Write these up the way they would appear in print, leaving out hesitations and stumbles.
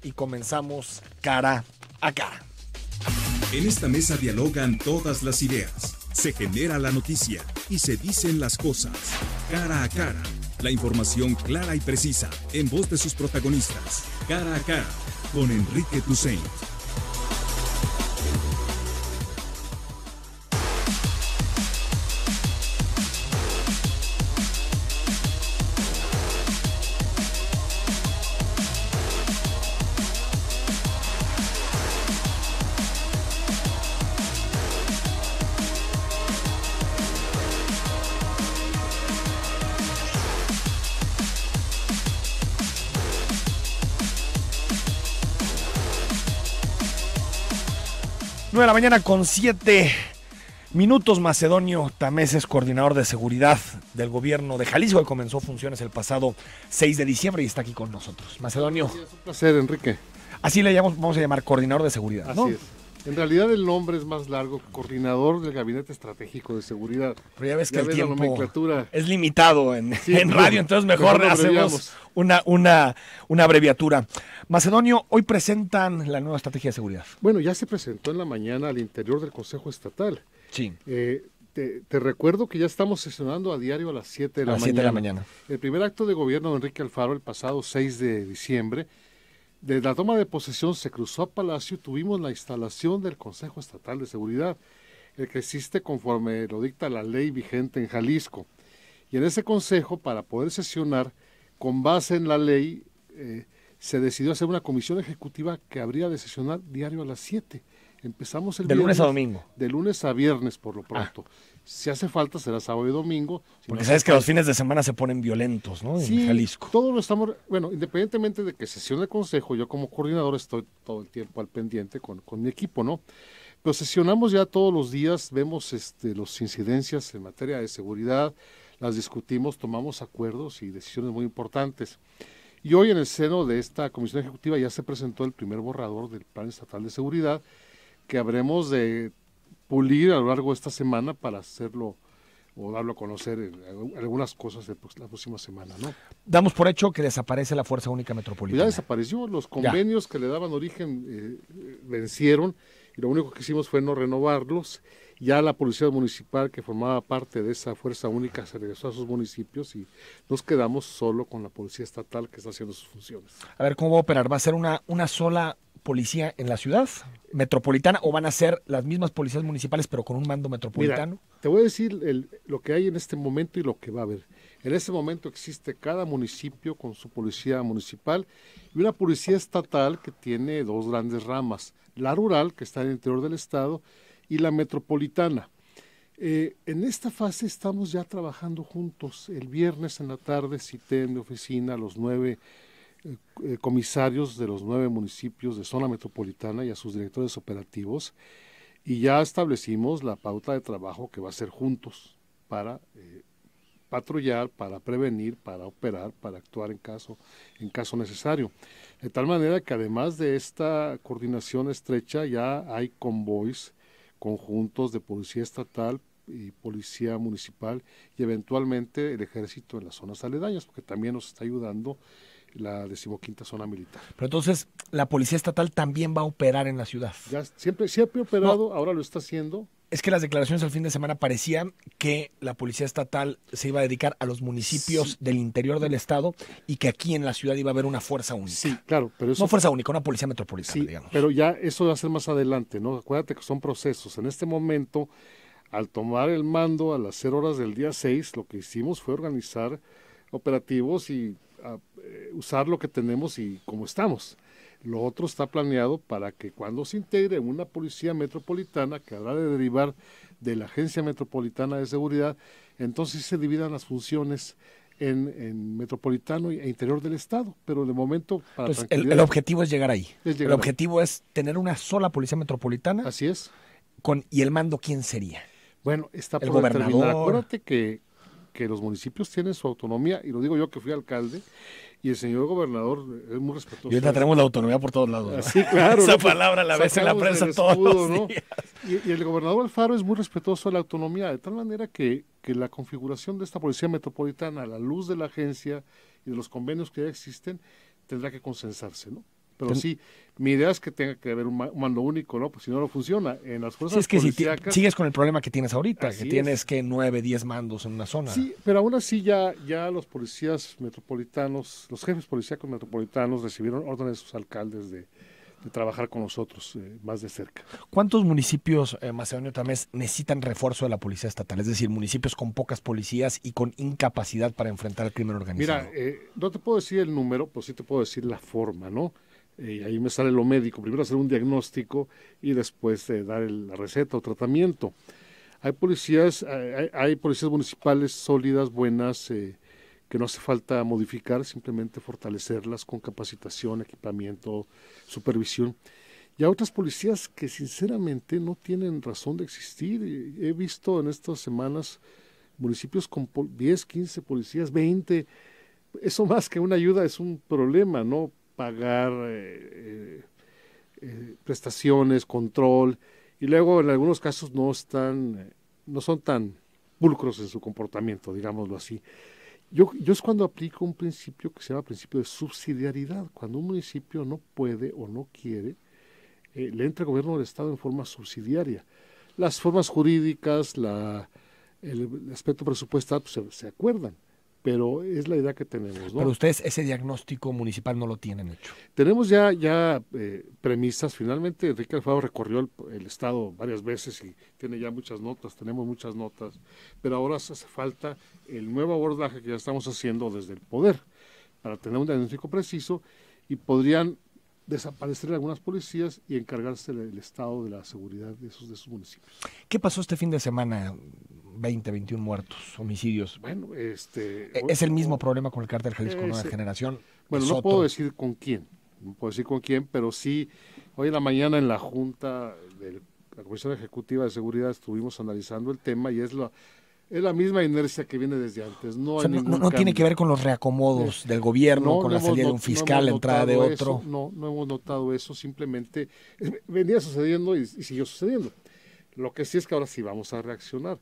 y comenzamos cara a cara. En esta mesa dialogan todas las ideas, se genera la noticia y se dicen las cosas cara a cara. La información clara y precisa en voz de sus protagonistas. Cara a cara con Enrique Tusain. De la mañana con 7 minutos. Macedonio Tamés es coordinador de seguridad del gobierno de Jalisco, que comenzó funciones el pasado 6 de diciembre y está aquí con nosotros. Macedonio. Es un placer, Enrique. Así le vamos a llamar coordinador de seguridad, ¿no? Así es. En realidad el nombre es más largo, coordinador del Gabinete Estratégico de Seguridad. Pero ya ves que el la tiempo nomenclatura es limitado en radio, entonces mejor hacemos una abreviatura. Macedonio, hoy presentan la nueva estrategia de seguridad. Bueno, ya se presentó en la mañana al interior del Consejo Estatal. Sí. Te recuerdo que ya estamos sesionando a diario a las 7 de la mañana. 7 de la mañana. El primer acto de gobierno de Enrique Alfaro el pasado 6 de diciembre. De la toma de posesión se cruzó a Palacio y tuvimos la instalación del Consejo Estatal de Seguridad, el que existe conforme lo dicta la ley vigente en Jalisco. Y en ese consejo, para poder sesionar, con base en la ley, se decidió hacer una comisión ejecutiva que habría de sesionar diario a las 7. Empezamos el ¿De viernes, lunes a domingo? De lunes a viernes, por lo pronto. Si hace falta, será sábado y domingo. Porque sabes que los fines de semana se ponen violentos, ¿no? Sí, en Jalisco. Todo lo estamos, bueno, independientemente de que sesione el consejo, yo como coordinador estoy todo el tiempo al pendiente con mi equipo, ¿no? Pero sesionamos ya todos los días, vemos las incidencias en materia de seguridad, las discutimos, tomamos acuerdos y decisiones muy importantes. Y hoy en el seno de esta comisión ejecutiva ya se presentó el primer borrador del Plan Estatal de Seguridad, que habremos de pulir a lo largo de esta semana para hacerlo o darlo a conocer en algunas cosas de la próxima semana, ¿no? Damos por hecho que desaparece la Fuerza Única Metropolitana. Ya desapareció, los convenios que le daban origen vencieron y lo único que hicimos fue no renovarlos. Ya la Policía Municipal, que formaba parte de esa Fuerza Única, se regresó a sus municipios y nos quedamos solo con la Policía Estatal que está haciendo sus funciones. A ver, ¿cómo va a operar? ¿Va a ser una sola policía en la ciudad metropolitana o van a ser las mismas policías municipales pero con un mando metropolitano? Mira, te voy a decir lo que hay en este momento y lo que va a haber. En este momento existe cada municipio con su policía municipal y una policía estatal que tiene dos grandes ramas, la rural, que está en el interior del estado, y la metropolitana. En esta fase estamos ya trabajando juntos. El viernes en la tarde cité en mi oficina a los 9 comisarios de los 9 municipios de zona metropolitana y a sus directores operativos, y ya establecimos la pauta de trabajo que va a ser juntos para patrullar, para prevenir, para operar, para actuar en caso necesario. De tal manera que además de esta coordinación estrecha ya hay convoys conjuntos de policía estatal y policía municipal y eventualmente el ejército en las zonas aledañas, porque también nos está ayudando la 15ª zona militar. Pero entonces, ¿la Policía Estatal también va a operar en la ciudad? Ya siempre ha operado, ahora lo está haciendo. Es que las declaraciones al fin de semana parecían que la Policía Estatal se iba a dedicar a los municipios del interior del estado y que aquí en la ciudad iba a haber una fuerza única. Sí, claro, pero eso... No fuerza única, una policía metropolitana, digamos. Pero ya eso va a ser más adelante, ¿no? Acuérdate que son procesos. En este momento, al tomar el mando a las 0 horas del día 6, lo que hicimos fue organizar operativos y usar lo que tenemos y como estamos. Lo otro está planeado para que cuando se integre una policía metropolitana, que habrá de derivar de la Agencia Metropolitana de Seguridad, entonces se dividan las funciones en metropolitano e interior del estado, pero de momento para pues el objetivo es llegar ahí. El objetivo es tener una sola policía metropolitana. Así es. ¿Y el mando quién sería? Bueno, está por determinar. Acuérdate que los municipios tienen su autonomía, y lo digo yo que fui alcalde, y el señor gobernador es muy respetuoso. Y ahorita tenemos la autonomía por todos lados, ¿no? Sí, claro. Esa palabra la ves en la prensa todos los días. Y el gobernador Alfaro es muy respetuoso de la autonomía, de tal manera que la configuración de esta policía metropolitana, a la luz de la agencia y de los convenios que ya existen, tendrá que consensarse, ¿no? Pero sí, mi idea es que tenga que haber un mando único, ¿no? Pues si no funciona. En las fuerzas Sí, es que si policíacas, sigues con el problema que tienes ahorita, que Así tienes es. que 9, 10 mandos en una zona. Sí, pero aún así ya los policías metropolitanos, los jefes policíacos metropolitanos recibieron órdenes de sus alcaldes de trabajar con nosotros más de cerca. ¿Cuántos municipios, Macedonio Tamés, necesitan refuerzo de la policía estatal? Es decir, municipios con pocas policías y con incapacidad para enfrentar el crimen organizado. Mira, no te puedo decir el número, pues sí te puedo decir la forma, ¿no? Ahí me sale lo médico, primero hacer un diagnóstico y después dar la receta o tratamiento. Hay policías municipales sólidas, buenas, que no hace falta modificar, simplemente fortalecerlas con capacitación, equipamiento, supervisión. Y hay otras policías que sinceramente no tienen razón de existir. He visto en estas semanas municipios con 10, 15 policías, 20. Eso más que una ayuda es un problema, ¿no? Pagar prestaciones, control, y luego en algunos casos no son tan pulcros en su comportamiento, digámoslo así. Yo es cuando aplico un principio que se llama principio de subsidiariedad. Cuando un municipio no puede o no quiere, le entra el gobierno del Estado en forma subsidiaria. Las formas jurídicas, el aspecto presupuestal pues, se acuerdan, pero es la idea que tenemos, ¿no? Pero ustedes ese diagnóstico municipal no lo tienen hecho. Tenemos ya premisas. Finalmente, Enrique Alfaro recorrió el Estado varias veces y tiene ya muchas notas, tenemos muchas notas, pero ahora hace falta el nuevo abordaje que ya estamos haciendo desde el poder para tener un diagnóstico preciso y podrían desaparecer algunas policías y encargarse el Estado de la seguridad de esos municipios. ¿Qué pasó este fin de semana? 20, 21 muertos, homicidios. Bueno, es el mismo problema con el cártel Jalisco Nueva Generación. Bueno, no puedo decir con quién, pero sí, hoy en la mañana en la Junta de la Comisión Ejecutiva de Seguridad estuvimos analizando el tema y es la misma inercia que viene desde antes. No tiene que ver con los reacomodos del gobierno, con la salida de un fiscal, la entrada de otro. No hemos notado eso, simplemente venía sucediendo y siguió sucediendo. Lo que sí es que ahora sí vamos a reaccionar.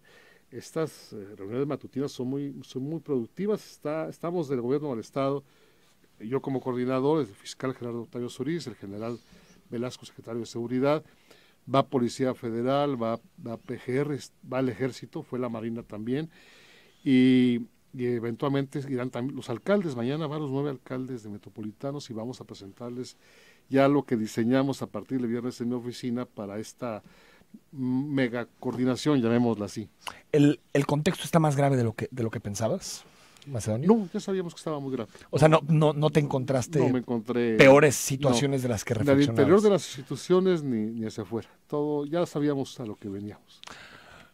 Estas reuniones matutinas son muy productivas. Estamos del gobierno del Estado, yo como coordinador, el fiscal Gerardo Octavio Solís, el general Velasco, secretario de Seguridad, va Policía Federal, va PGR, va el Ejército, fue la Marina también, y eventualmente irán también los alcaldes. Mañana van los 9 alcaldes de metropolitanos y vamos a presentarles ya lo que diseñamos a partir del viernes en mi oficina para esta mega coordinación, llamémosla así. ¿El contexto está más grave de lo que pensabas, Macedonio? No, ya sabíamos que estaba muy grave. O sea, no te encontraste no me encontré peores situaciones de las que reflexionabas. Ni al interior de las instituciones ni hacia afuera. Todo, ya sabíamos a lo que veníamos.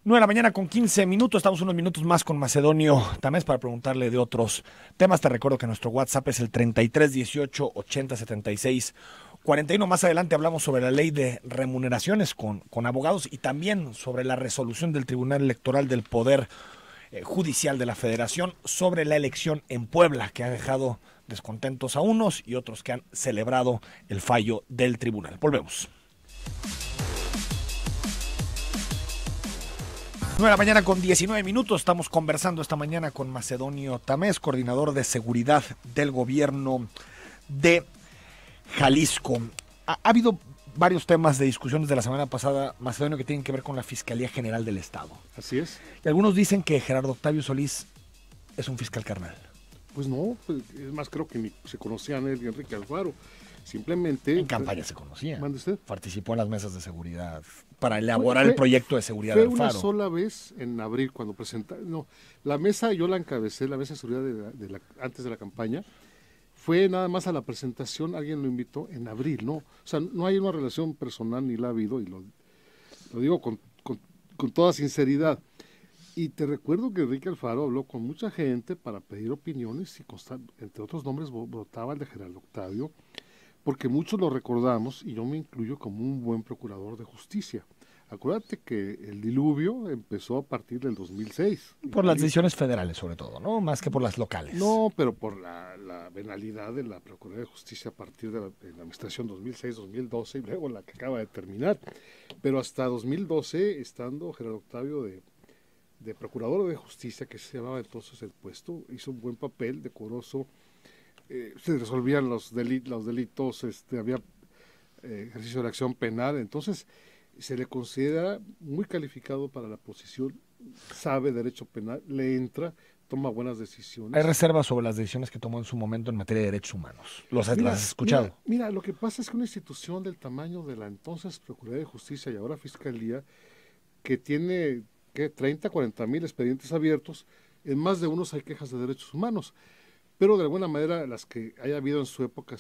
9 de la mañana con 15 minutos. Estamos unos minutos más con Macedonio Tamés para preguntarle de otros temas. Te recuerdo que nuestro WhatsApp es el 33 18 80 76 41. Más adelante hablamos sobre la ley de remuneraciones con abogados y también sobre la resolución del Tribunal Electoral del Poder Judicial de la Federación sobre la elección en Puebla, que ha dejado descontentos a unos y otros que han celebrado el fallo del tribunal. Volvemos. 9 de la mañana con 19 minutos. Estamos conversando esta mañana con Macedonio Tamés, coordinador de seguridad del gobierno de Jalisco. Ha habido varios temas de discusiones de la semana pasada, Macedonio, que tienen que ver con la Fiscalía General del Estado. Así es. Y algunos dicen que Gerardo Octavio Solís es un fiscal carnal. Pues no, es más, creo que ni se conocían él y Enrique Alfaro. Simplemente... En campaña se conocía. ¿Mande usted? Participó en las mesas de seguridad para elaborar el proyecto de seguridad de Alfaro. Fue una sola vez en abril cuando presentaron... No, la mesa, yo la encabecé, la mesa de seguridad antes de la campaña. Fue nada más a la presentación, alguien lo invitó en abril, ¿no? O sea, no hay una relación personal ni la ha habido, y lo digo con toda sinceridad. Y te recuerdo que Enrique Alfaro habló con mucha gente para pedir opiniones y entre otros nombres brotaba el de Gerardo Octavio, porque muchos lo recordamos, y yo me incluyo como un buen procurador de justicia. Acuérdate que el diluvio empezó a partir del 2006. Por las decisiones federales, sobre todo, ¿no? Más que por las locales. No, pero por la venalidad de la Procuraduría de Justicia a partir de la administración 2006-2012 y luego la que acaba de terminar. Pero hasta 2012, estando Gerardo Octavio de Procurador de Justicia, que se llamaba entonces el puesto, hizo un buen papel, decoroso, se resolvían los delitos, había ejercicio de la acción penal, entonces se le considera muy calificado para la posición, sabe derecho penal, le entra, toma buenas decisiones. Hay reservas sobre las decisiones que tomó en su momento en materia de derechos humanos. ¿Las has escuchado? Mira, lo que pasa es que una institución del tamaño de la entonces Procuraduría de Justicia y ahora Fiscalía, que tiene 30, 40 mil expedientes abiertos, en más de unos hay quejas de derechos humanos, pero de alguna manera las que haya habido en su época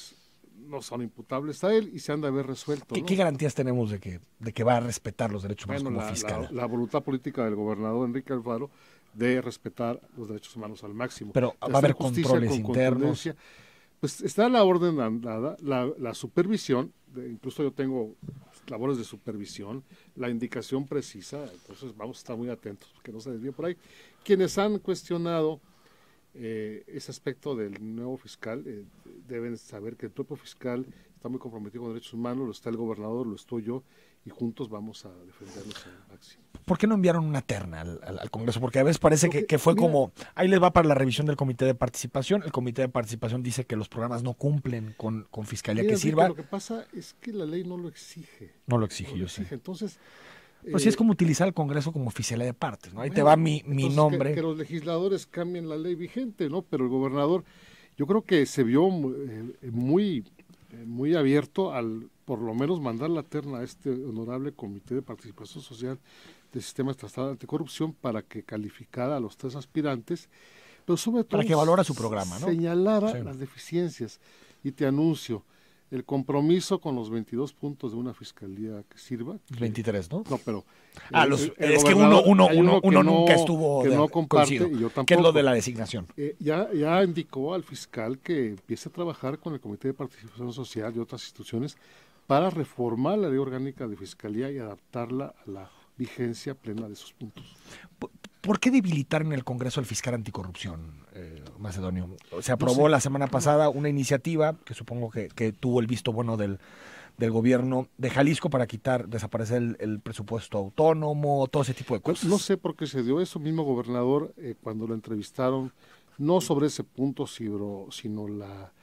no son imputables a él y se han de haber resuelto. ¿Qué garantías tenemos de que va a respetar los derechos humanos como fiscal? La voluntad política del gobernador Enrique Alfaro de respetar los derechos humanos al máximo. Pero va a haber controles internos. Pues está la orden dada, la supervisión, incluso yo tengo labores de supervisión, la indicación precisa, entonces vamos a estar muy atentos, que no se desvíe por ahí. Quienes han cuestionado ese aspecto del nuevo fiscal deben saber que el propio fiscal está muy comprometido con derechos humanos, lo está el gobernador, lo estoy yo, y juntos vamos a defenderlos al máximo. ¿Por qué no enviaron una terna al Congreso? Porque a veces parece que fue como, ahí les va para la revisión del Comité de Participación, el Comité de Participación dice que los programas no cumplen con Fiscalía que sirva. Lo que pasa es que la ley no lo exige. No lo exige, yo sé. Entonces... Pero sí es como utilizar el Congreso como oficialidad de partes, ¿no? Ahí te va mi nombre. Que los legisladores cambien la ley vigente, ¿no? Pero el gobernador, yo creo que se vio muy abierto al, por lo menos, mandar la terna a este honorable Comité de Participación Social del Sistema Estatal Anticorrupción para que calificara a los 3 aspirantes, pero sobre todo para que valora su programa, ¿no? Señalara las deficiencias. Y te anuncio, el compromiso con los 22 puntos de una fiscalía que sirva. 23, ¿no? No, pero... es que uno nunca estuvo... Que no comparte, coincido, y yo tampoco. ¿Qué es lo de la designación? Ya indicó al fiscal que empiece a trabajar con el Comité de Participación Social y otras instituciones para reformar la ley orgánica de fiscalía y adaptarla a la vigencia plena de esos puntos. ¿Por qué debilitar en el Congreso al fiscal anticorrupción, Macedonio? Se aprobó la semana pasada una iniciativa que supongo que tuvo el visto bueno del gobierno de Jalisco para desaparecer el presupuesto autónomo, todo ese tipo de cosas. No sé por qué se dio eso. Mismo gobernador, cuando lo entrevistaron, no sobre ese punto, sino la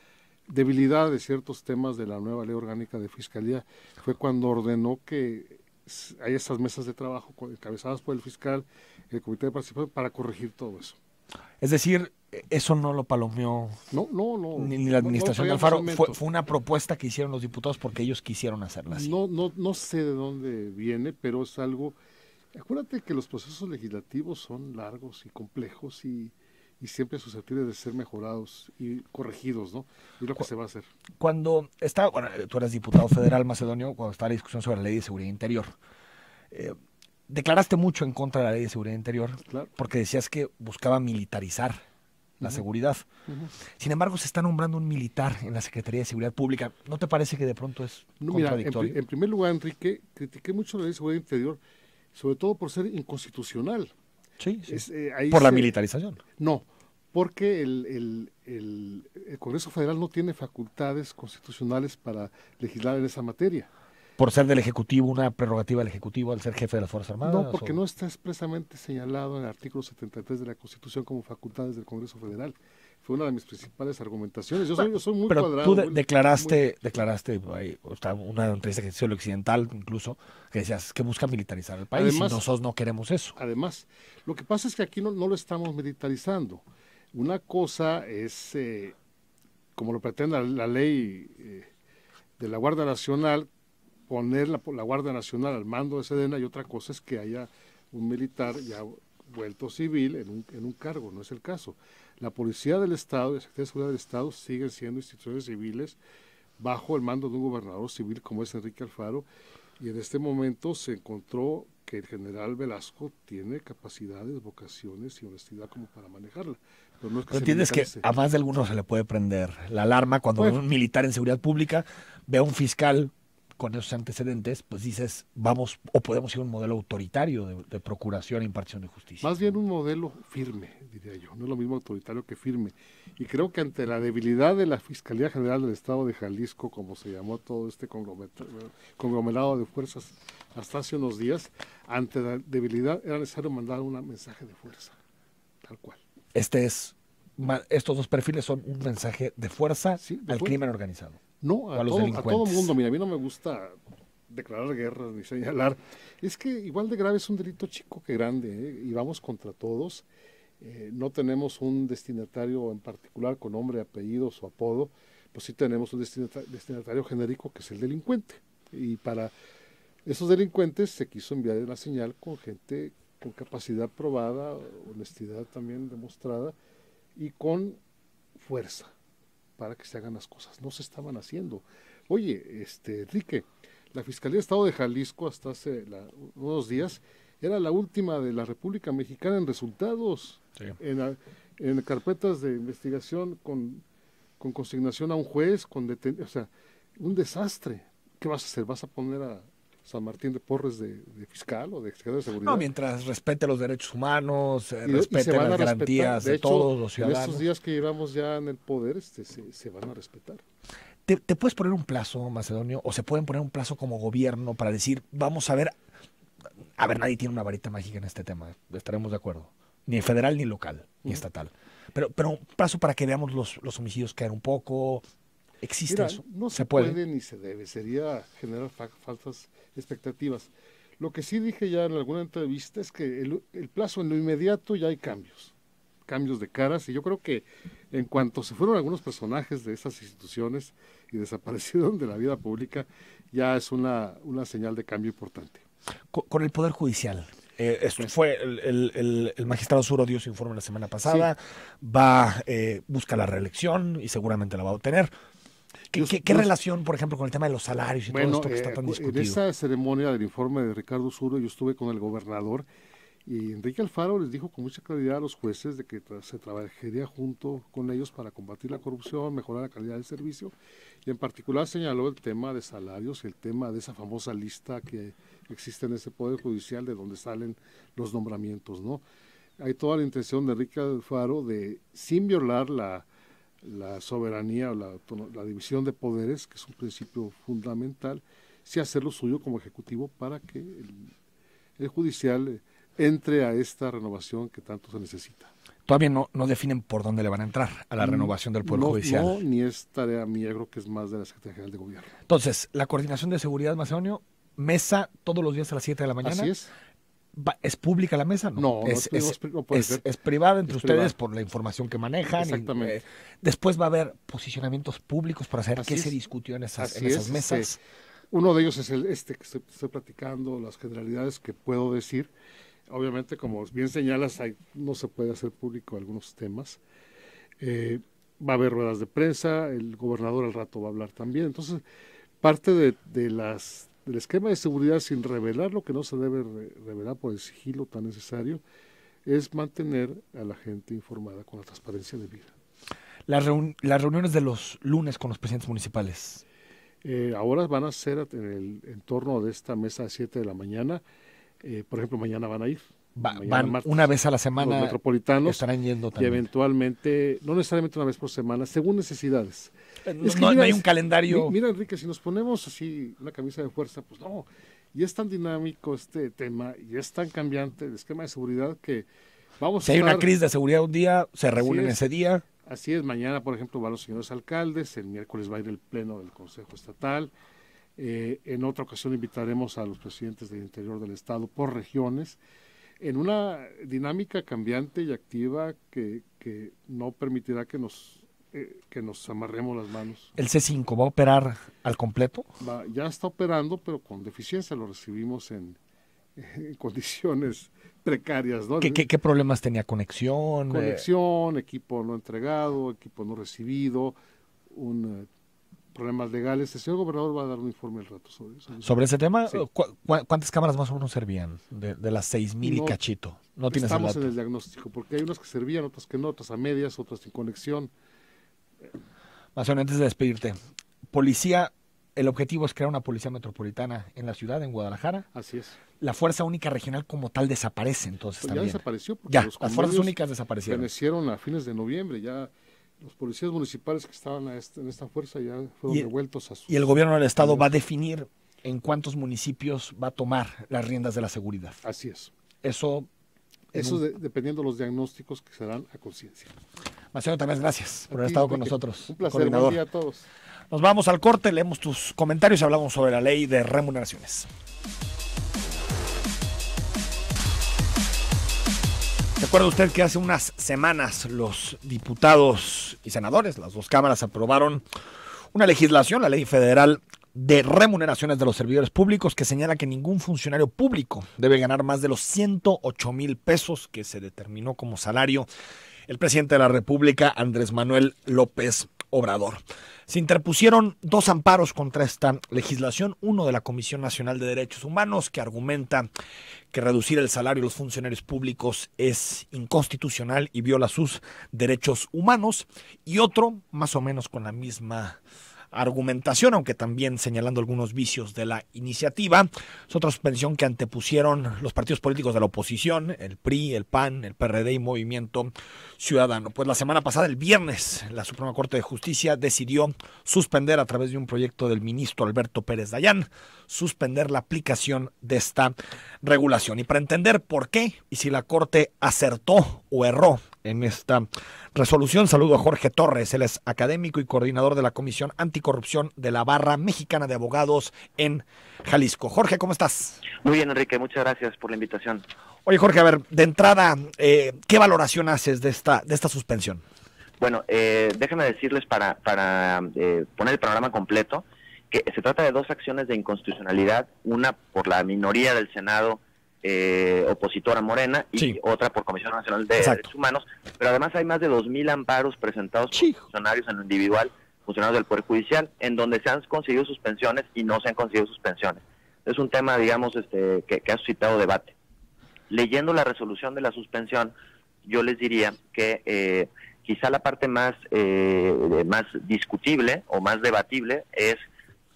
debilidad de ciertos temas de la nueva ley orgánica de fiscalía, fue cuando ordenó que hay estas mesas de trabajo encabezadas por el fiscal, el Comité de Participación, para corregir todo eso. Es decir, eso no lo palomeó ni la administración de Alfaro. Fue una propuesta que hicieron los diputados porque ellos quisieron hacerla así. No sé de dónde viene, pero es algo... Acuérdate que los procesos legislativos son largos y complejos y siempre susceptibles de ser mejorados y corregidos, ¿no? Y lo que se va a hacer. Tú eres diputado federal, Macedonio, cuando estaba la discusión sobre la Ley de Seguridad Interior, declaraste mucho en contra de la Ley de Seguridad Interior, claro, porque decías que buscaba militarizar la seguridad. Sin embargo, se está nombrando un militar en la Secretaría de Seguridad Pública. ¿No te parece que de pronto es contradictorio? Mira, en primer lugar, Enrique, critiqué mucho la Ley de Seguridad Interior, sobre todo por ser inconstitucional. Sí. Por la militarización. No, porque el Congreso Federal no tiene facultades constitucionales para legislar en esa materia. ¿Por ser del Ejecutivo, una prerrogativa del Ejecutivo al ser jefe de las Fuerzas Armadas? No, porque no está expresamente señalado en el artículo 73 de la Constitución como facultades del Congreso Federal. Fue una de mis principales argumentaciones. Yo soy muy pero cuadrado. Pero tú declaraste, ahí, está una entrevista que hizo el Occidental, incluso, que decías que busca militarizar el país. Además, y nosotros no queremos eso. Además, lo que pasa es que aquí no lo estamos militarizando. Una cosa es, como lo pretende la ley de la Guardia Nacional, poner la Guardia Nacional al mando de Sedena, y otra cosa es que haya un militar ya vuelto civil en un cargo. No es el caso. La Policía del Estado y la Secretaría de Seguridad del Estado siguen siendo instituciones civiles bajo el mando de un gobernador civil como es Enrique Alfaro, y en este momento se encontró que el general Velasco tiene capacidades, vocaciones y honestidad como para manejarla. Pero no es que entiendes que a más de algunos se le puede prender la alarma cuando un militar en seguridad pública ve a un fiscal con esos antecedentes, pues dices, vamos o podemos ir a un modelo autoritario de procuración e impartición de justicia. Más bien un modelo firme, diría yo, no es lo mismo autoritario que firme. Y creo que ante la debilidad de la Fiscalía General del Estado de Jalisco, como se llamó todo este conglomerado de fuerzas hasta hace unos días, ante la debilidad era necesario mandar un mensaje de fuerza, tal cual. Este es estos dos perfiles son un mensaje de fuerza al crimen organizado. No, o a los delincuentes. A todo mundo. Mira, a mí no me gusta declarar guerra ni señalar. Es que igual de grave es un delito chico que grande, ¿eh? Y vamos contra todos. No tenemos un destinatario en particular con nombre, apellido o apodo, pues sí tenemos un destinatario genérico que es el delincuente. Y para esos delincuentes se quiso enviar la señal con gente con capacidad probada, honestidad también demostrada y con fuerza para que se hagan las cosas. No se estaban haciendo. Oye, Enrique, la Fiscalía de Estado de Jalisco hasta hace unos días era la última de la República Mexicana en resultados, sí, en carpetas de investigación con consignación a un juez, o sea, un desastre. ¿Qué vas a hacer? ¿Vas a poner a San Martín de Porres de fiscal o de secretario de seguridad? No, mientras respete los derechos humanos, respete las garantías de todos los ciudadanos. En estos días que llevamos ya en el poder, se van a respetar. ¿Te puedes poner un plazo, Macedonio, o se pueden poner un plazo como gobierno para decir, vamos a ver, nadie tiene una varita mágica en este tema, estaremos de acuerdo, ni federal, ni local, ni estatal, pero un plazo para que veamos los homicidios caer un poco? ¿Existe Mira, eso? No se puede ni se debe, sería generar falsas expectativas. Lo que sí dije ya en alguna entrevista es que el plazo en lo inmediato ya hay cambios de caras, y yo creo que en cuanto se fueron algunos personajes de esas instituciones y desaparecieron de la vida pública, ya es una señal de cambio importante. Con el Poder Judicial, fue el magistrado Zuro dio su informe la semana pasada, sí, busca la reelección y seguramente la va a obtener. ¿Qué relación, por ejemplo, con el tema de los salarios y todo esto que está tan discutido? En esa ceremonia del informe de Ricardo Zuro, yo estuve con el gobernador y Enrique Alfaro les dijo con mucha claridad a los jueces de que se trabajaría junto con ellos para combatir la corrupción, mejorar la calidad del servicio, y en particular señaló el tema de salarios y el tema de esa famosa lista que existe en ese Poder Judicial de donde salen los nombramientos, ¿no? Hay toda la intención de Enrique Alfaro de, sin violar la soberanía o la división de poderes, que es un principio fundamental, sí hacer lo suyo como ejecutivo para que el judicial entre a esta renovación que tanto se necesita. Todavía no definen por dónde le van a entrar a la renovación del Poder Judicial. No, ni es tarea mía, creo que es más de la Secretaría General de Gobierno. Entonces, la coordinación de seguridad, Macedonio, mesa todos los días a las 7 de la mañana. Así es. ¿Es pública la mesa? No, es privada entre ustedes privada por la información que manejan. Exactamente. Después va a haber posicionamientos públicos para saber qué se discutió en esas mesas. Uno de ellos es que estoy platicando, las generalidades que puedo decir. Obviamente, como bien señalas, no se puede hacer público algunos temas. Va a haber ruedas de prensa, el gobernador al rato va a hablar también. Entonces, parte del esquema de seguridad, sin revelar lo que no se debe revelar por el sigilo tan necesario, es mantener a la gente informada con la transparencia debida. Las reuniones de los lunes con los presidentes municipales. Ahora van a ser en el entorno de esta mesa a 7 de la mañana. Por ejemplo, mañana van a ir. Van martes, una vez a la semana. Los metropolitanos estarán yendo también. Y eventualmente, no necesariamente una vez por semana, según necesidades. No hay un calendario. Mira, Enrique, si nos ponemos así una camisa de fuerza, pues no. Y es tan dinámico este tema y es tan cambiante el esquema de seguridad que vamos si hay una crisis de seguridad un día, se reúnen ese día. Así es, mañana, por ejemplo, van los señores alcaldes, el miércoles va a ir el pleno del Consejo Estatal. En otra ocasión invitaremos a los presidentes del interior del estado por regiones, en una dinámica cambiante y activa que no permitirá que nos amarremos las manos. ¿El C5 va a operar al completo? Ya está operando, pero con deficiencia. Lo recibimos en condiciones precarias, ¿no? ¿Qué problemas tenía? ¿Conexión? Equipo no entregado, equipo no recibido, problemas legales. El señor gobernador va a dar un informe al rato sobre eso. ¿Sobre ese tema? Sí. ¿Cuántas cámaras más o menos servían de las 6,000 y cachito? No tienes estamos el dato. En el diagnóstico, porque hay unas que servían, otras que no, otras a medias, otras sin conexión. Macedonio, antes de despedirte, policía, el objetivo es crear una policía metropolitana en la ciudad, en Guadalajara. Así es. La Fuerza Única Regional como tal desaparece entonces Pues también. Ya desapareció. Ya, las Fuerzas Únicas desaparecieron. Pertenecieron a fines de noviembre, ya los policías municipales que estaban en esta fuerza ya fueron devueltos a sus... Y el gobierno del estado va a definir en cuántos municipios va a tomar las riendas de la seguridad. Así es. Eso dependiendo de los diagnósticos que se dan a conciencia. Macedonio Tamés, gracias por haber estado con nosotros. Un placer, coordinador. buen día a todos. Nos vamos al corte, leemos tus comentarios y hablamos sobre la ley de remuneraciones. ¿Recuerda usted que hace unas semanas los diputados y senadores, las dos cámaras, aprobaron una legislación, la Ley Federal de Remuneraciones de los Servidores Públicos, que señala que ningún funcionario público debe ganar más de los 108,000 pesos que se determinó como salario el presidente de la República, Andrés Manuel López Obrador? Se interpusieron 2 amparos contra esta legislación, uno de la Comisión Nacional de Derechos Humanos, que argumenta que reducir el salario de los funcionarios públicos es inconstitucional y viola sus derechos humanos, y otro, más o menos con la misma argumentación, aunque también señalando algunos vicios de la iniciativa. Es otra suspensión que antepusieron los partidos políticos de la oposición, el PRI, el PAN, el PRD y Movimiento Ciudadano. Pues la semana pasada, el viernes, la Suprema Corte de Justicia decidió suspender, a través de un proyecto del ministro Alberto Pérez Dayán, suspender la aplicación de esta regulación. Y para entender por qué y si la Corte acertó o erró en esta resolución, saludo a Jorge Torres. Él es académico y coordinador de la Comisión Anticorrupción de la Barra Mexicana de Abogados en Jalisco. Jorge, ¿cómo estás? Muy bien, Enrique, muchas gracias por la invitación. Oye, Jorge, a ver, de entrada, ¿qué valoración haces de esta suspensión? Bueno, déjame decirles para poner el panorama completo, que se trata de 2 acciones de inconstitucionalidad, una por la minoría del Senado opositora Morena y sí, otra por Comisión Nacional de Derechos Humanos, pero además hay más de 2,000 amparos presentados por funcionarios en lo individual, funcionarios del Poder Judicial, en donde se han conseguido suspensiones y no se han conseguido suspensiones. Es un tema, digamos, que ha suscitado debate. Leyendo la resolución de la suspensión, yo les diría que quizá la parte más discutible o más debatible es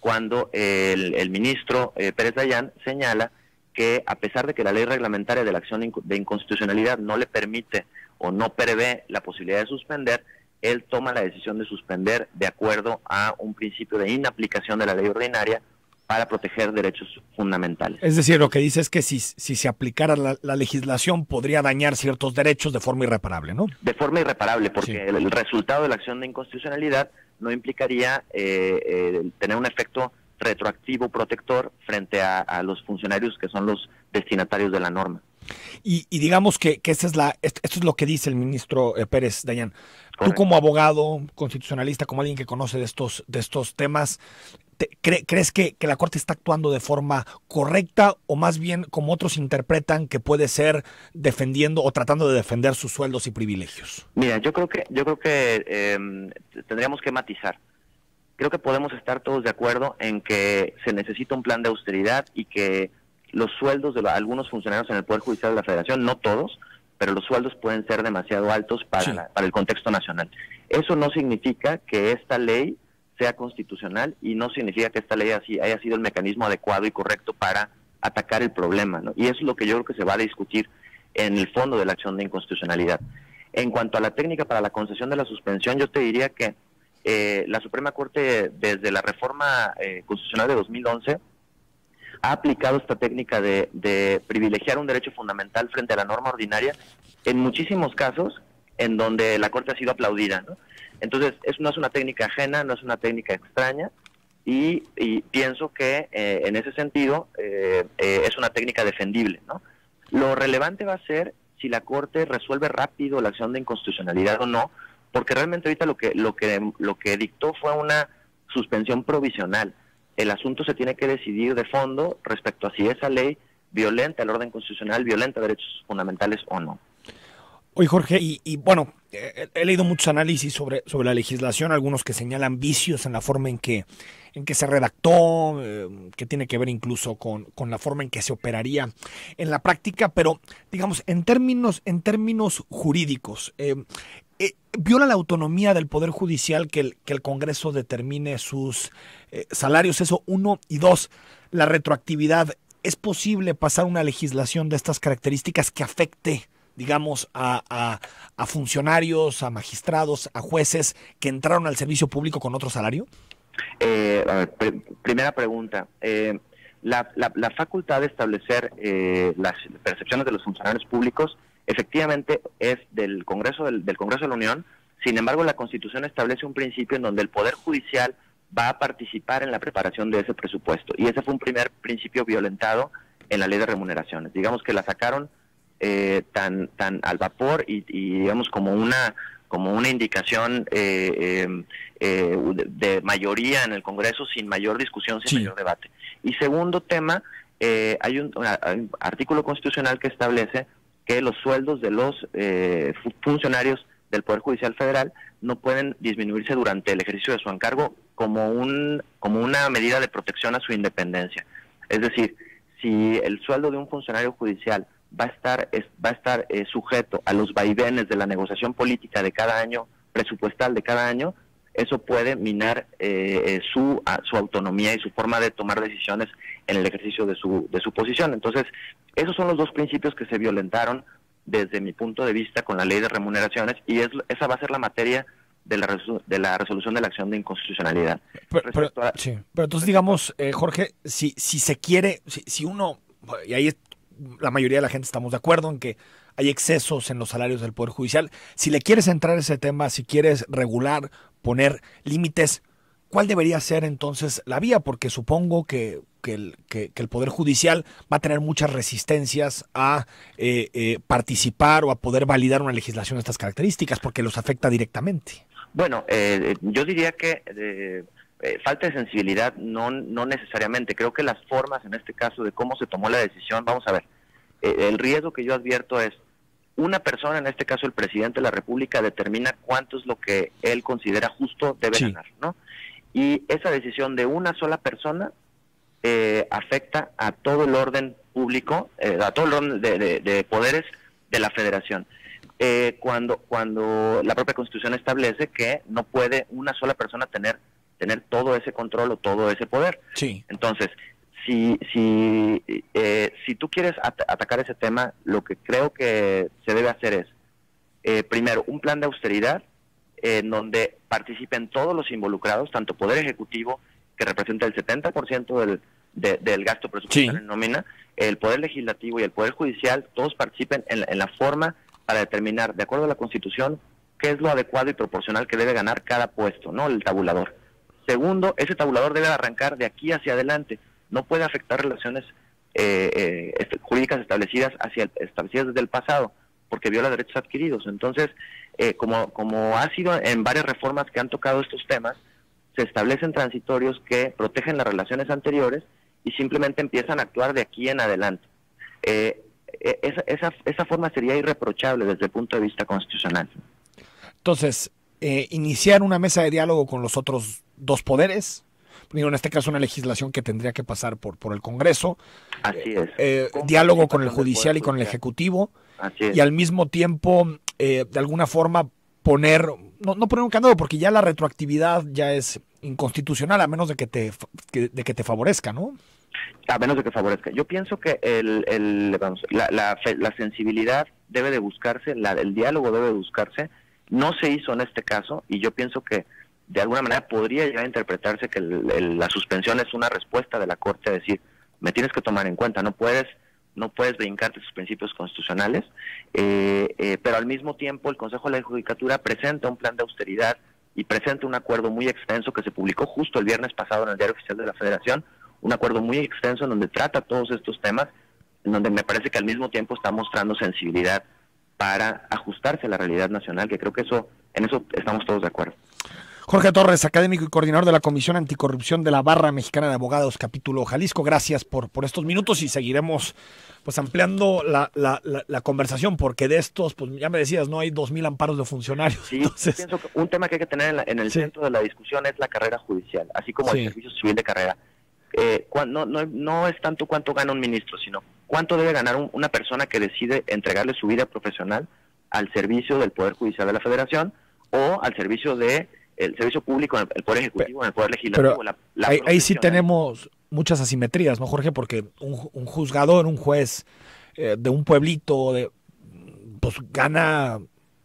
cuando el ministro Pérez Dayán señala que, a pesar de que la ley reglamentaria de la acción de inconstitucionalidad no le permite o no prevé la posibilidad de suspender, él toma la decisión de suspender de acuerdo a un principio de inaplicación de la ley ordinaria para proteger derechos fundamentales. Es decir, lo que dice es que si se aplicara la legislación podría dañar ciertos derechos de forma irreparable, ¿no? De forma irreparable, porque sí, el resultado de la acción de inconstitucionalidad no implicaría tener un efecto retroactivo protector frente a los funcionarios que son los destinatarios de la norma. Y digamos que esto es lo que dice el ministro Pérez Dayán. Correcto. Tú, como abogado constitucionalista, como alguien que conoce de estos temas, ¿crees que la Corte está actuando de forma correcta, o más bien, como otros interpretan, que puede ser defendiendo o tratando de defender sus sueldos y privilegios? Mira, yo creo que tendríamos que matizar. Creo que podemos estar todos de acuerdo en que se necesita un plan de austeridad y que los sueldos de algunos funcionarios en el Poder Judicial de la Federación, no todos, pero los sueldos pueden ser demasiado altos para, sí, para el contexto nacional. Eso no significa que esta ley sea constitucional y no significa que esta ley haya sido el mecanismo adecuado y correcto para atacar el problema, ¿no? Y eso es lo que yo creo que se va a discutir en el fondo de la acción de inconstitucionalidad. En cuanto a la técnica para la concesión de la suspensión, yo te diría que la Suprema Corte, desde la reforma constitucional de 2011, ha aplicado esta técnica de privilegiar un derecho fundamental frente a la norma ordinaria en muchísimos casos en donde la Corte ha sido aplaudida, ¿no? Entonces, no es una técnica ajena, no es una técnica extraña, y pienso que en ese sentido es una técnica defendible, ¿no? Lo relevante va a ser si la Corte resuelve rápido la acción de inconstitucionalidad o no, porque realmente ahorita lo que dictó fue una suspensión provisional. El asunto se tiene que decidir de fondo respecto a si esa ley violenta el orden constitucional, violenta derechos fundamentales o no. Oye, Jorge, y bueno, he leído muchos análisis sobre la legislación, algunos que señalan vicios en la forma en que se redactó, que tiene que ver incluso con la forma en que se operaría en la práctica, pero digamos, en términos jurídicos, ¿viola la autonomía del Poder Judicial que el Congreso determine sus salarios? Eso, 1, y 2, la retroactividad. ¿Es posible pasar una legislación de estas características que afecte, digamos, a funcionarios, a magistrados, a jueces que entraron al servicio público con otro salario? A ver, primera pregunta. La facultad de establecer las percepciones de los funcionarios públicos efectivamente es del Congreso de la Unión, Sin embargo, la Constitución establece un principio en donde el Poder Judicial va a participar en la preparación de ese presupuesto. Y ese fue un primer principio violentado en la Ley de Remuneraciones. Digamos que la sacaron tan al vapor y digamos como una indicación de mayoría en el Congreso, sin mayor discusión, sin mayor debate. Y segundo tema, hay un artículo constitucional que establece que los sueldos de los funcionarios del Poder Judicial Federal no pueden disminuirse durante el ejercicio de su encargo como una medida de protección a su independencia. Es decir, si el sueldo de un funcionario judicial va a estar sujeto a los vaivenes de la negociación política de cada año, presupuestal de cada año, eso puede minar su autonomía y su forma de tomar decisiones en el ejercicio de su posición. Entonces, esos son los dos principios que se violentaron desde mi punto de vista con la Ley de Remuneraciones, y esa va a ser la materia de la resolución de la acción de inconstitucionalidad. Pero entonces, digamos, Jorge, si se quiere, si uno, y ahí la mayoría de la gente estamos de acuerdo en que hay excesos en los salarios del Poder Judicial, si le quieres entrar a ese tema, si quieres regular, poner límites, ¿cuál debería ser entonces la vía? Porque supongo que el Poder Judicial va a tener muchas resistencias a participar o a poder validar una legislación de estas características, porque los afecta directamente. Bueno, yo diría que falta de sensibilidad no necesariamente. Creo que las formas, en este caso, de cómo se tomó la decisión, vamos a ver, el riesgo que yo advierto es, una persona, en este caso el presidente de la República, determina cuánto es lo que él considera justo debe ganar, ¿no? Y esa decisión de una sola persona afecta a todo el orden público, a todo el orden de poderes de la Federación. Cuando la propia Constitución establece que no puede una sola persona tener todo ese control o todo ese poder. Sí. Entonces, si tú quieres atacar ese tema, lo que creo que se debe hacer es, primero, un plan de austeridad en donde participen todos los involucrados, tanto Poder Ejecutivo, que representa el 70% del gasto presupuestario en nómina, el Poder Legislativo y el Poder Judicial, todos participen en la forma para determinar, de acuerdo a la Constitución, qué es lo adecuado y proporcional que debe ganar cada puesto, ¿no? El tabulador. Segundo, ese tabulador debe arrancar de aquí hacia adelante. No puede afectar relaciones jurídicas establecidas desde el pasado, porque viola derechos adquiridos. Entonces, como ha sido en varias reformas que han tocado estos temas, se establecen transitorios que protegen las relaciones anteriores y simplemente empiezan a actuar de aquí en adelante. Esa forma sería irreprochable desde el punto de vista constitucional. Entonces, iniciar una mesa de diálogo con los otros dos poderes, digo, en este caso una legislación que tendría que pasar por el Congreso. Así es. Diálogo con el Judicial y con el Ejecutivo. Así es. Y al mismo tiempo, de alguna forma, poner, no poner un candado, porque ya la retroactividad ya es inconstitucional, a menos de que te favorezca, ¿no? A menos de que favorezca. Yo pienso que la sensibilidad debe de buscarse, el diálogo debe de buscarse. No se hizo en este caso, y yo pienso que de alguna manera podría llegar a interpretarse que la suspensión es una respuesta de la Corte a decir, me tienes que tomar en cuenta, no puedes brincarte sus principios constitucionales, pero al mismo tiempo el Consejo de la Judicatura presenta un plan de austeridad y presenta un acuerdo muy extenso que se publicó justo el viernes pasado en el Diario Oficial de la Federación, un acuerdo muy extenso en donde trata todos estos temas, en donde me parece que al mismo tiempo está mostrando sensibilidad para ajustarse a la realidad nacional, que creo que en eso estamos todos de acuerdo. Jorge Torres, académico y coordinador de la Comisión Anticorrupción de la Barra Mexicana de Abogados, capítulo Jalisco. Gracias por estos minutos y seguiremos pues ampliando la conversación, porque de estos, pues ya me decías, no hay 2,000 amparos de funcionarios. Sí, entonces, pienso que un tema que hay que tener en el centro de la discusión es la carrera judicial, así como el servicio civil de carrera. No es tanto cuánto gana un ministro, sino cuánto debe ganar una persona que decide entregarle su vida profesional al servicio del Poder Judicial de la Federación o al servicio el servicio público, el Poder Ejecutivo, en el Poder Legislativo. Ahí sí tenemos muchas asimetrías, ¿no, Jorge? Porque un juzgador, un juez de un pueblito, pues gana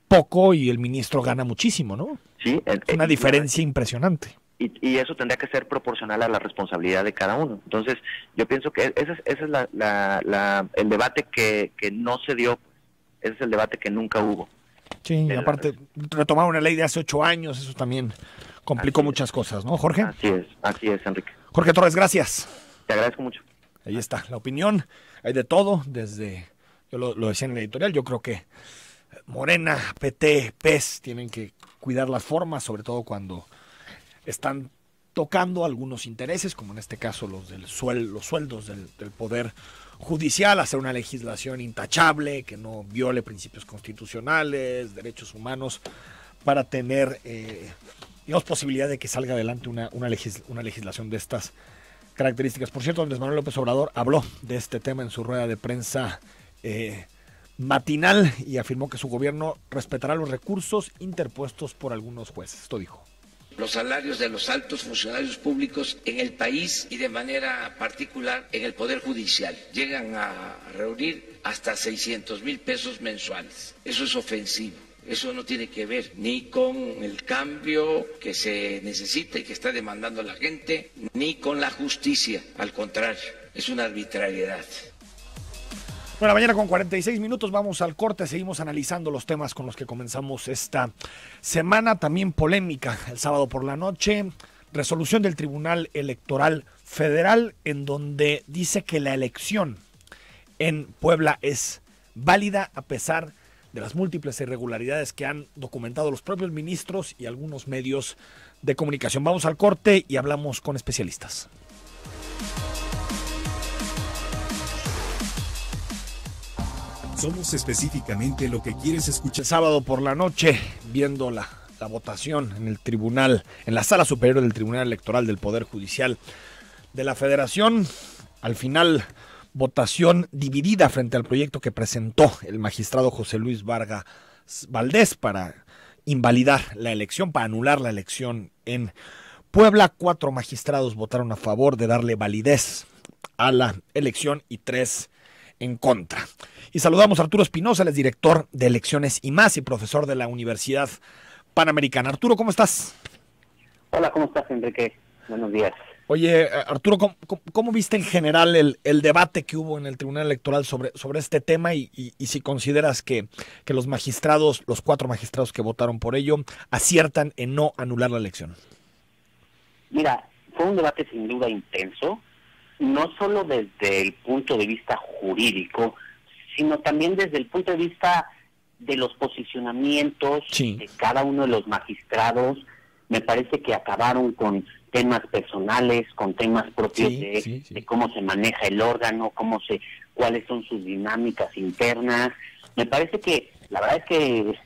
poco y el ministro gana muchísimo, ¿no? Sí. Es una diferencia impresionante. Y eso tendría que ser proporcional a la responsabilidad de cada uno. Entonces, yo pienso que ese es el debate que no se dio, ese es el debate que nunca hubo. Sí, aparte, retomar una ley de hace 8 años, eso también complicó muchas cosas, ¿no, Jorge? Así es, Enrique. Jorge Torres, gracias. Te agradezco mucho. Ahí está la opinión, hay de todo, desde, yo lo decía en el editorial, yo creo que Morena, PT, PES tienen que cuidar las formas, sobre todo cuando están tocando algunos intereses, como en este caso los sueldos del Poder Judicial, hacer una legislación intachable, que no viole principios constitucionales, derechos humanos, para tener posibilidad de que salga adelante una legislación de estas características. Por cierto, Andrés Manuel López Obrador habló de este tema en su rueda de prensa matinal y afirmó que su gobierno respetará los recursos interpuestos por algunos jueces. Esto dijo. Los salarios de los altos funcionarios públicos en el país y de manera particular en el Poder Judicial llegan a reunir hasta 600,000 pesos mensuales. Eso es ofensivo. Eso no tiene que ver ni con el cambio que se necesita y que está demandando la gente, ni con la justicia. Al contrario, es una arbitrariedad. Bueno, mañana con 46 minutos vamos al corte, seguimos analizando los temas con los que comenzamos esta semana, también polémica el sábado por la noche, resolución del Tribunal Electoral Federal en donde dice que la elección en Puebla es válida a pesar de las múltiples irregularidades que han documentado los propios ministros y algunos medios de comunicación. Vamos al corte y hablamos con especialistas. Somos específicamente lo que quieres escuchar. El sábado por la noche, viendo la votación en el tribunal, en la Sala Superior del Tribunal Electoral del Poder Judicial de la Federación, al final votación dividida frente al proyecto que presentó el magistrado José Luis Vargas Valdés para invalidar la elección, para anular la elección en Puebla. 4 magistrados votaron a favor de darle validez a la elección y 3 en contra. Y saludamos a Arturo Espinosa, él es director de Elecciones y Más y profesor de la Universidad Panamericana. Arturo, ¿cómo estás? Hola, ¿cómo estás, Enrique? Buenos días. Oye, Arturo, ¿cómo viste en general el debate que hubo en el Tribunal Electoral sobre este tema y si consideras que los magistrados, los 4 magistrados que votaron por ello, aciertan en no anular la elección? Mira, fue un debate sin duda intenso, no solo desde el punto de vista jurídico, sino también desde el punto de vista de los posicionamientos de cada uno de los magistrados. Me parece que acabaron con temas personales, con temas propios de cómo se maneja el órgano, cuáles son sus dinámicas internas. Me parece que la verdad es que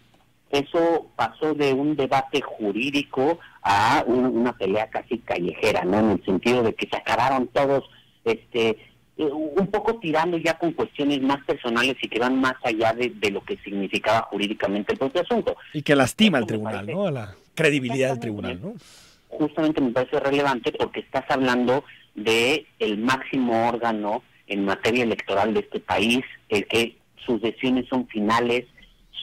eso pasó de un debate jurídico a una pelea casi callejera, ¿no? En el sentido de que se acabaron todos un poco tirando ya con cuestiones más personales y que van más allá de lo que significaba jurídicamente el propio asunto. Y que lastima al tribunal, ¿no? A la credibilidad del tribunal, ¿no? Justamente me parece relevante porque estás hablando de el máximo órgano en materia electoral de este país, el que sus decisiones son finales,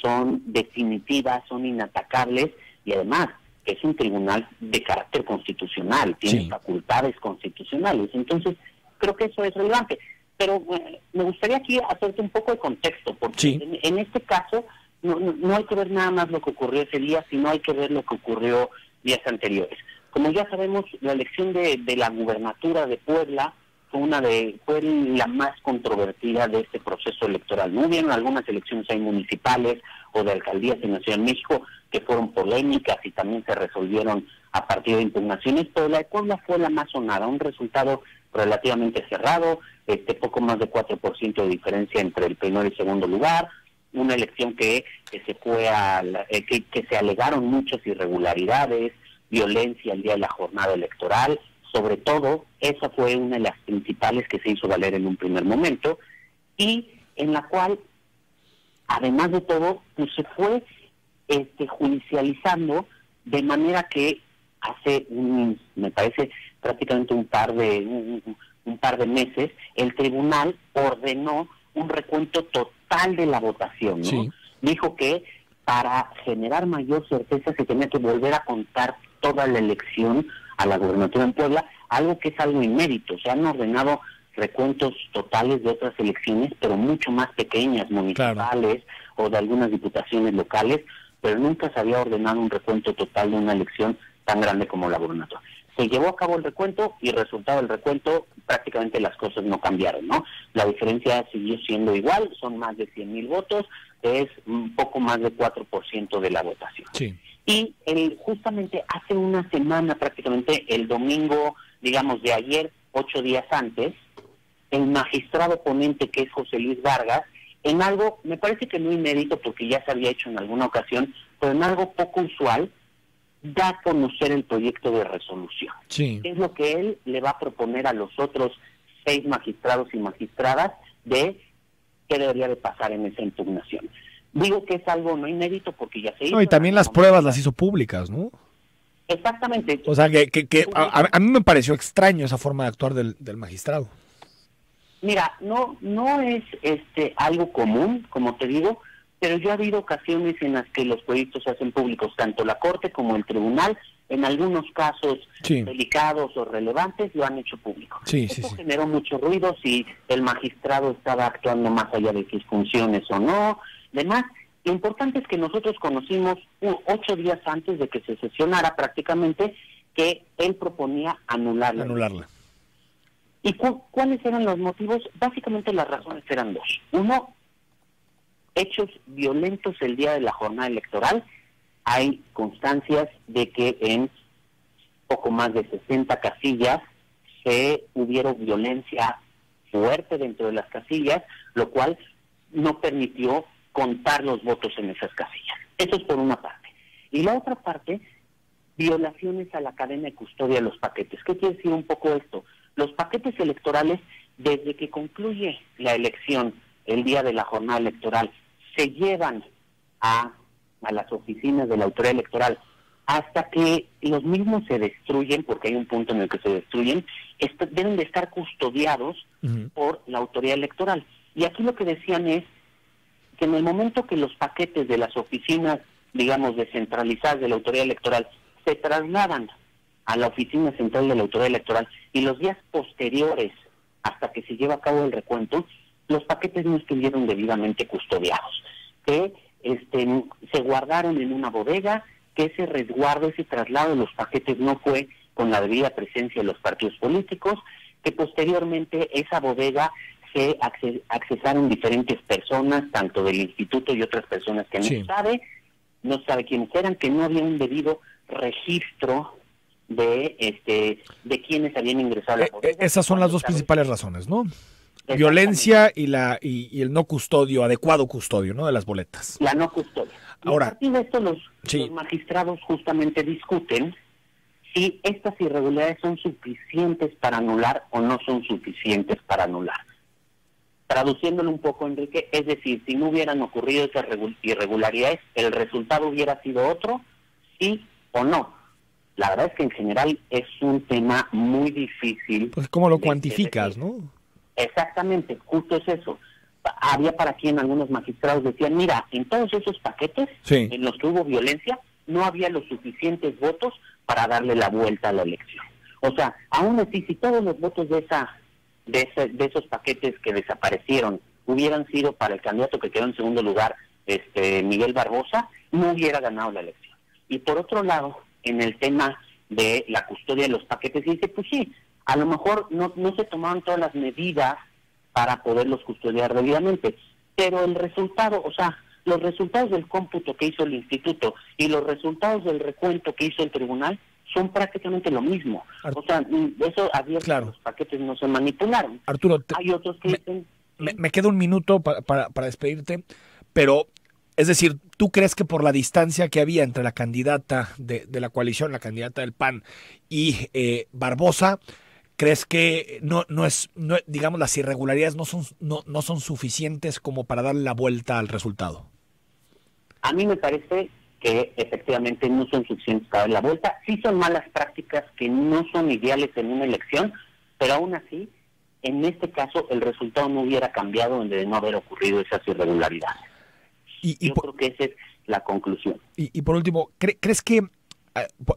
son definitivas, son inatacables y además que es un tribunal de carácter constitucional, tiene facultades constitucionales. Entonces, creo que eso es relevante. Pero me gustaría aquí hacerte un poco de contexto, porque en este caso no hay que ver nada más lo que ocurrió ese día, sino hay que ver lo que ocurrió días anteriores. Como ya sabemos, la elección de la gubernatura de Puebla fue la más controvertida de este proceso electoral. No hubieron algunas elecciones ahí municipales o de alcaldías en la Ciudad de México que fueron polémicas y también se resolvieron a partir de impugnaciones, pero la de Puebla fue la más sonada, un resultado relativamente cerrado, poco más de 4% de diferencia entre el primero y segundo lugar, una elección que se fue que se alegaron muchas irregularidades, violencia el día de la jornada electoral. Sobre todo, esa fue una de las principales que se hizo valer en un primer momento y en la cual, además de todo, pues se fue judicializando de manera que hace me parece prácticamente un par de meses, el tribunal ordenó un recuento total de la votación, ¿no? Dijo que para generar mayor certeza se tenía que volver a contar toda la elección a la gubernatura en Puebla, algo que es algo inédito. Se han ordenado recuentos totales de otras elecciones, pero mucho más pequeñas, municipales o de algunas diputaciones locales, pero nunca se había ordenado un recuento total de una elección tan grande como la gubernatura. Se llevó a cabo el recuento y el resultado del recuento, prácticamente las cosas no cambiaron, ¿no? La diferencia siguió siendo igual, son más de 100,000 votos, es un poco más de 4% de la votación. Sí. Y justamente hace una semana, prácticamente el domingo, digamos, de ayer, 8 días antes, el magistrado ponente, que es José Luis Vargas, en algo, me parece que muy inédito porque ya se había hecho en alguna ocasión, pero en algo poco usual, da a conocer el proyecto de resolución. Sí. Es lo que él le va a proponer a los otros 6 magistrados y magistradas de qué debería de pasar en esa impugnación. Digo que es algo no inédito porque ya se hizo. No, y también las pruebas las hizo públicas, ¿no? Exactamente. O sea, que a mí me pareció extraño esa forma de actuar del magistrado. Mira, no es algo común, como te digo, pero ya ha habido ocasiones en las que los proyectos se hacen públicos, tanto la Corte como el Tribunal, en algunos casos Sí. delicados o relevantes, lo han hecho público. Sí, Esto sí. generó mucho ruido, si el magistrado estaba actuando más allá de sus funciones o no, demás. Lo importante es que nosotros conocimos 8 días antes de que se sesionara prácticamente que él proponía anularla. ¿Y cuáles eran los motivos? Básicamente las razones eran 2. Uno, hechos violentos el día de la jornada electoral. Hay constancias de que en poco más de 60 casillas hubieron violencia fuerte dentro de las casillas, lo cual no permitió contar los votos en esas casillas. Eso es por una parte. Y la otra parte, violaciones a la cadena de custodia de los paquetes. ¿Qué quiere decir un poco esto? Los paquetes electorales, desde que concluye la elección, el día de la jornada electoral, se llevan a las oficinas de la autoridad electoral hasta que los mismos se destruyen, porque hay un punto en el que se destruyen, deben de estar custodiados por la autoridad electoral. Y aquí lo que decían es que en el momento que los paquetes de las oficinas, digamos, descentralizadas de la autoridad electoral se trasladan a la oficina central de la autoridad electoral y los días posteriores hasta que se lleva a cabo el recuento, los paquetes no estuvieron debidamente custodiados, que se guardaron en una bodega, que ese resguardo, ese traslado de los paquetes no fue con la debida presencia de los partidos políticos, que posteriormente esa bodega se accesaron diferentes personas, tanto del instituto y otras personas que no sabe quiénes eran, que no había un debido registro de quienes habían ingresado a la bodega. Esas son las dos principales razones, ¿no? Violencia y el no custodio, adecuado custodio, ¿no? De las boletas. La no custodia. Ahora, a partir de esto los magistrados justamente discuten si estas irregularidades son suficientes para anular o no son suficientes para anular. Traduciéndolo un poco, Enrique, es decir, si no hubieran ocurrido esas irregularidades, ¿el resultado hubiera sido otro? ¿Sí o no? La verdad es que en general es un tema muy difícil. Pues ¿cómo lo cuantificas, no? Exactamente, justo es eso. Había para quien algunos magistrados decían, mira, en todos esos paquetes en los que hubo violencia, no había los suficientes votos para darle la vuelta a la elección. O sea, aún así, si todos los votos de esos paquetes que desaparecieron hubieran sido para el candidato que quedó en segundo lugar, Miguel Barbosa, no hubiera ganado la elección. Y por otro lado, en el tema de la custodia de los paquetes, dice, pues sí, a lo mejor no se tomaron todas las medidas para poderlos custodiar debidamente, pero el resultado, o sea, los resultados del cómputo que hizo el instituto y los resultados del recuento que hizo el tribunal son prácticamente lo mismo. O sea, eso abierto, los paquetes no se manipularon. Arturo, hay otros que dicen... Me queda un minuto para despedirte, pero, es decir, ¿tú crees que por la distancia que había entre la candidata de la coalición, la candidata del PAN y Barbosa, crees que digamos, las irregularidades no son suficientes como para darle la vuelta al resultado? A mí me parece que efectivamente no son suficientes para dar la vuelta. Sí son malas prácticas que no son ideales en una elección, pero aún así, en este caso, el resultado no hubiera cambiado de no haber ocurrido esas irregularidades. Yo creo que esa es la conclusión. Y por último, ¿crees que,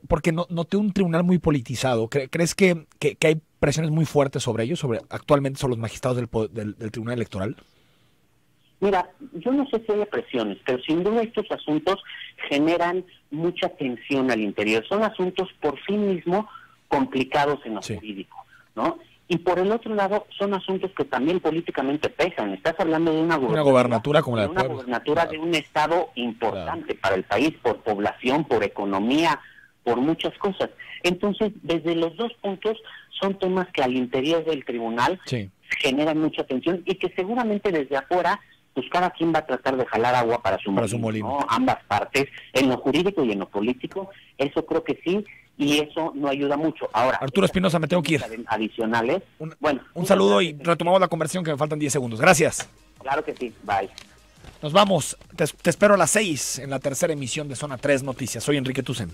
porque noté un tribunal muy politizado, ¿crees que hay presiones muy fuertes sobre ellos, actualmente sobre los magistrados del Tribunal Electoral? Mira, yo no sé si hay presiones, pero sin duda estos asuntos generan mucha tensión al interior. Son asuntos por sí mismos complicados en lo jurídico, ¿no? Y por el otro lado, son asuntos que también políticamente pesan. Estás hablando de una gobernatura como la de Puebla. Una gobernatura de un estado importante para el país, por población, por economía, por muchas cosas. Entonces, desde los dos puntos, son temas que al interior del tribunal generan mucha tensión y que seguramente desde afuera, pues cada quien va a tratar de jalar agua para su molino, ¿no? Ambas partes, en lo jurídico y en lo político, eso creo que sí, y eso no ayuda mucho. Ahora, Arturo Espinosa, me tengo que ir. Adicionales. Un saludo y retomamos la conversación, que me faltan 10 segundos. Gracias. Claro que sí, bye. Nos vamos. Te espero a las 6 en la tercera emisión de Zona 3 Noticias. Soy Enrique Tucen.